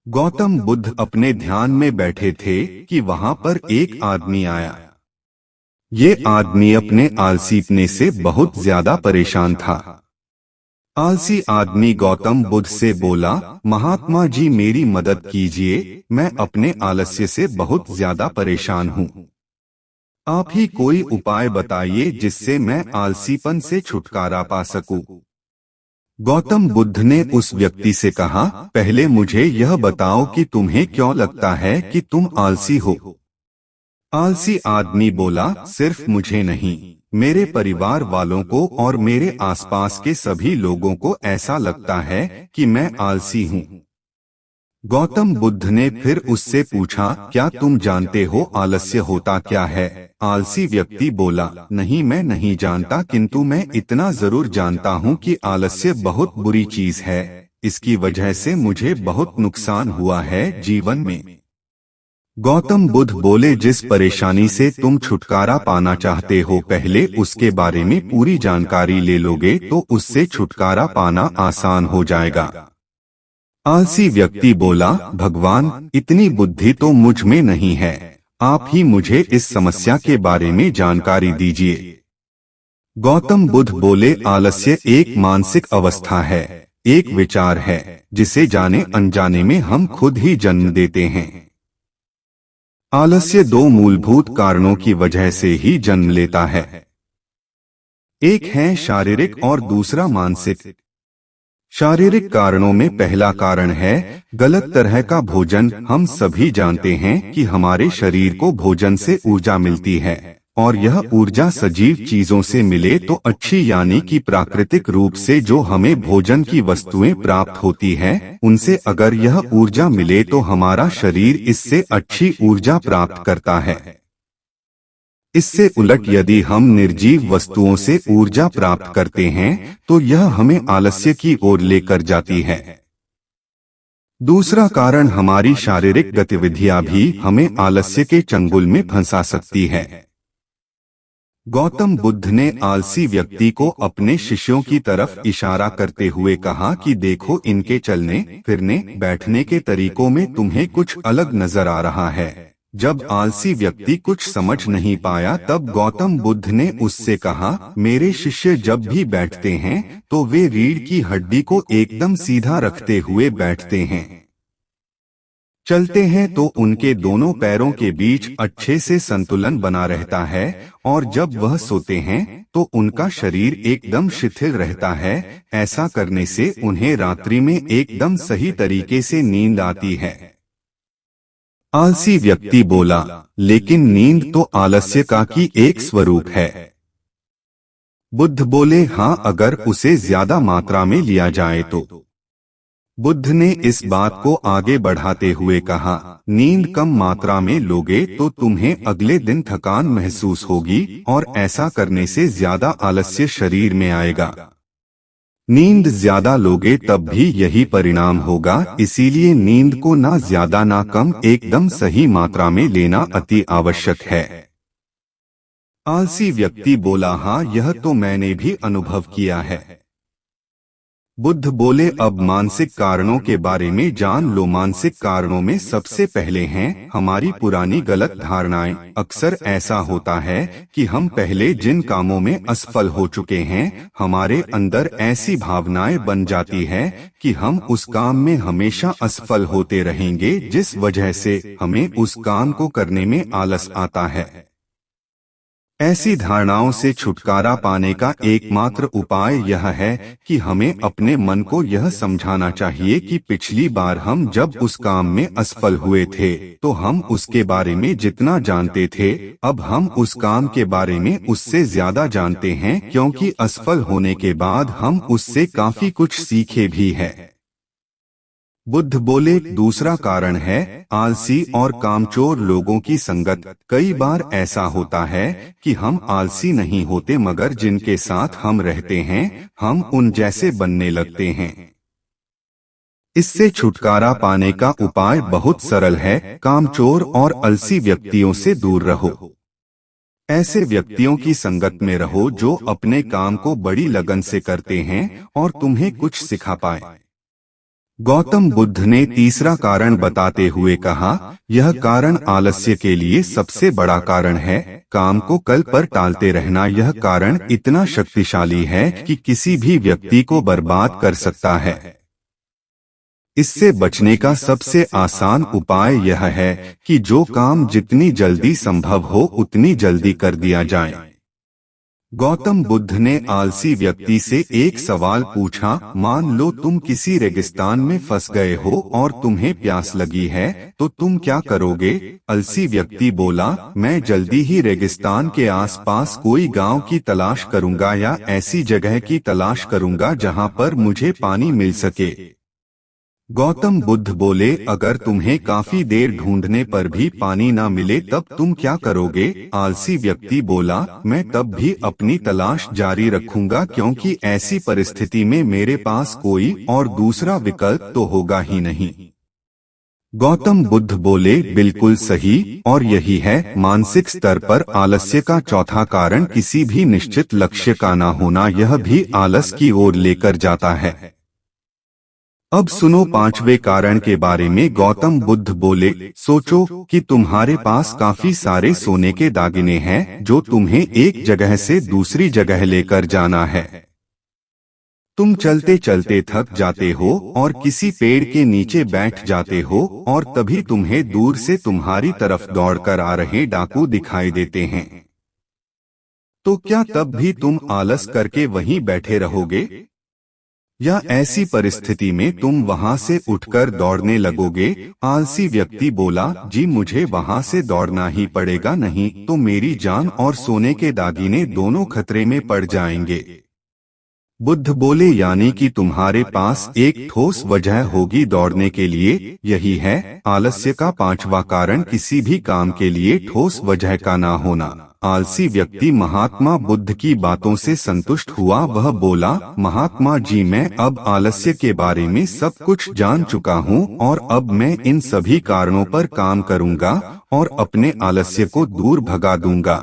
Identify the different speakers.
Speaker 1: गौतम बुद्ध अपने ध्यान में बैठे थे कि वहां पर एक आदमी आया। ये आदमी अपने आलसीपने से बहुत ज्यादा परेशान था। आलसी आदमी गौतम बुद्ध से बोला, महात्मा जी मेरी मदद कीजिए, मैं अपने आलस्य से बहुत ज्यादा परेशान हूँ। आप ही कोई उपाय बताइए जिससे मैं आलसीपन से छुटकारा पा सकूं। गौतम बुद्ध ने उस व्यक्ति से कहा, पहले मुझे यह बताओ कि तुम्हें क्यों लगता है कि तुम आलसी हो। आलसी आदमी बोला, सिर्फ मुझे नहीं, मेरे परिवार वालों को और मेरे आसपास के सभी लोगों को ऐसा लगता है कि मैं आलसी हूँ। गौतम बुद्ध ने फिर उससे पूछा, क्या तुम जानते हो आलस्य होता क्या है? आलसी व्यक्ति बोला, नहीं मैं नहीं जानता, किंतु मैं इतना जरूर जानता हूँ कि आलस्य बहुत बुरी चीज है। इसकी वजह से मुझे बहुत नुकसान हुआ है जीवन में। गौतम बुद्ध बोले, जिस परेशानी से तुम छुटकारा पाना चाहते हो पहले उसके बारे में पूरी जानकारी ले लोगे तो उससे छुटकारा पाना आसान हो जाएगा। आलसी व्यक्ति बोला, भगवान इतनी बुद्धि तो मुझ में नहीं है, आप ही मुझे इस समस्या के बारे में जानकारी दीजिए। गौतम बुद्ध बोले, आलस्य एक मानसिक अवस्था है, एक विचार है जिसे जाने अनजाने में हम खुद ही जन्म देते हैं। आलस्य दो मूलभूत कारणों की वजह से ही जन्म लेता है, एक है शारीरिक और दूसरा मानसिक। शारीरिक कारणों में पहला कारण है गलत तरह का भोजन। हम सभी जानते हैं कि हमारे शरीर को भोजन से ऊर्जा मिलती है और यह ऊर्जा सजीव चीजों से मिले तो अच्छी, यानी कि प्राकृतिक रूप से जो हमें भोजन की वस्तुएं प्राप्त होती हैं, उनसे अगर यह ऊर्जा मिले तो हमारा शरीर इससे अच्छी ऊर्जा प्राप्त करता है। इससे उलट यदि हम निर्जीव वस्तुओं से ऊर्जा प्राप्त करते हैं तो यह हमें आलस्य की ओर लेकर जाती है। दूसरा कारण, हमारी शारीरिक गतिविधियां भी हमें आलस्य के चंगुल में फंसा सकती है। गौतम बुद्ध ने आलसी व्यक्ति को अपने शिष्यों की तरफ इशारा करते हुए कहा कि देखो, इनके चलने फिरने बैठने के तरीकों में तुम्हें कुछ अलग नजर आ रहा है। जब आलसी व्यक्ति कुछ समझ नहीं पाया तब गौतम बुद्ध ने उससे कहा, मेरे शिष्य जब भी बैठते हैं तो वे रीढ़ की हड्डी को एकदम सीधा रखते हुए बैठते हैं। चलते हैं तो उनके दोनों पैरों के बीच अच्छे से संतुलन बना रहता है और जब वह सोते हैं तो उनका शरीर एकदम शिथिल रहता है। ऐसा करने से उन्हें रात्रि में एकदम सही तरीके से नींद आती है। आलसी व्यक्ति बोला, लेकिन नींद तो आलस्य का की एक स्वरूप है। बुद्ध बोले, हाँ, अगर उसे ज्यादा मात्रा में लिया जाए तो। बुद्ध ने इस बात को आगे बढ़ाते हुए कहा, नींद कम मात्रा में लोगे तो तुम्हें अगले दिन थकान महसूस होगी और ऐसा करने से ज्यादा आलस्य शरीर में आएगा। नींद ज्यादा लोगे तब भी यही परिणाम होगा, इसीलिए नींद को ना ज्यादा ना कम, एकदम सही मात्रा में लेना अति आवश्यक है। आलसी व्यक्ति बोला, हाँ, यह तो मैंने भी अनुभव किया है। बुद्ध बोले, अब मानसिक कारणों के बारे में जान लो। मानसिक कारणों में सबसे पहले हैं हमारी पुरानी गलत धारणाएं। अक्सर ऐसा होता है कि हम पहले जिन कामों में असफल हो चुके हैं, हमारे अंदर ऐसी भावनाएं बन जाती है कि हम उस काम में हमेशा असफल होते रहेंगे, जिस वजह से हमें उस काम को करने में आलस आता है। ऐसी धारणाओं से छुटकारा पाने का एकमात्र उपाय यह है कि हमें अपने मन को यह समझाना चाहिए कि पिछली बार हम जब उस काम में असफल हुए थे तो हम उसके बारे में जितना जानते थे, अब हम उस काम के बारे में उससे ज्यादा जानते हैं, क्योंकि असफल होने के बाद हम उससे काफी कुछ सीखे भी हैं। बुद्ध बोले, दूसरा कारण है आलसी और कामचोर लोगों की संगत। कई बार ऐसा होता है कि हम आलसी नहीं होते, मगर जिनके साथ हम रहते हैं हम उन जैसे बनने लगते हैं। इससे छुटकारा पाने का उपाय बहुत सरल है, कामचोर और आलसी व्यक्तियों से दूर रहो। ऐसे व्यक्तियों की संगत में रहो जो अपने काम को बड़ी लगन से करते हैं और तुम्हें कुछ सिखा पाए। गौतम बुद्ध ने तीसरा कारण बताते हुए कहा, यह कारण आलस्य के लिए सबसे बड़ा कारण है। काम को कल पर टालते रहना यह कारण इतना शक्तिशाली है कि किसी भी व्यक्ति को बर्बाद कर सकता है। इससे बचने का सबसे आसान उपाय यह है कि जो काम जितनी जल्दी संभव हो उतनी जल्दी कर दिया जाए। गौतम बुद्ध ने आलसी व्यक्ति से एक सवाल पूछा, मान लो तुम किसी रेगिस्तान में फंस गए हो और तुम्हें प्यास लगी है, तो तुम क्या करोगे? आलसी व्यक्ति बोला, मैं जल्दी ही रेगिस्तान के आसपास कोई गांव की तलाश करूंगा या ऐसी जगह की तलाश करूंगा जहां पर मुझे पानी मिल सके। गौतम बुद्ध बोले, अगर तुम्हें काफी देर ढूंढने पर भी पानी न मिले तब तुम क्या करोगे? आलसी व्यक्ति बोला, मैं तब भी अपनी तलाश जारी रखूंगा, क्योंकि ऐसी परिस्थिति में मेरे पास कोई और दूसरा विकल्प तो होगा ही नहीं। गौतम बुद्ध बोले, बिल्कुल सही, और यही है मानसिक स्तर पर आलस्य का चौथा कारण किसी भी निश्चित लक्ष्य का न होना। यह भी आलस की ओर लेकर जाता है। अब सुनो पांचवें कारण के बारे में। गौतम बुद्ध बोले, सोचो कि तुम्हारे पास काफी सारे सोने के दागिने हैं जो तुम्हें एक जगह से दूसरी जगह लेकर जाना है। तुम चलते चलते थक जाते हो और किसी पेड़ के नीचे बैठ जाते हो और तभी तुम्हें दूर से तुम्हारी तरफ दौड़कर आ रहे डाकू दिखाई देते हैं। तो क्या तब भी तुम आलस करके वहीं बैठे रहोगे, या ऐसी परिस्थिति में तुम वहां से उठकर दौड़ने लगोगे? आलसी व्यक्ति बोला, जी मुझे वहां से दौड़ना ही पड़ेगा, नहीं तो मेरी जान और सोने के दागिने दोनों खतरे में पड़ जाएंगे। बुद्ध बोले, यानी कि तुम्हारे पास एक ठोस वजह होगी दौड़ने के लिए। यही है आलस्य का पांचवा कारण, किसी भी काम के लिए ठोस वजह का ना होना। आलसी व्यक्ति महात्मा बुद्ध की बातों से संतुष्ट हुआ। वह बोला, महात्मा जी, मैं अब आलस्य के बारे में सब कुछ जान चुका हूँ और अब मैं इन सभी कारणों पर काम करूँगा और अपने आलस्य को दूर भगा दूंगा।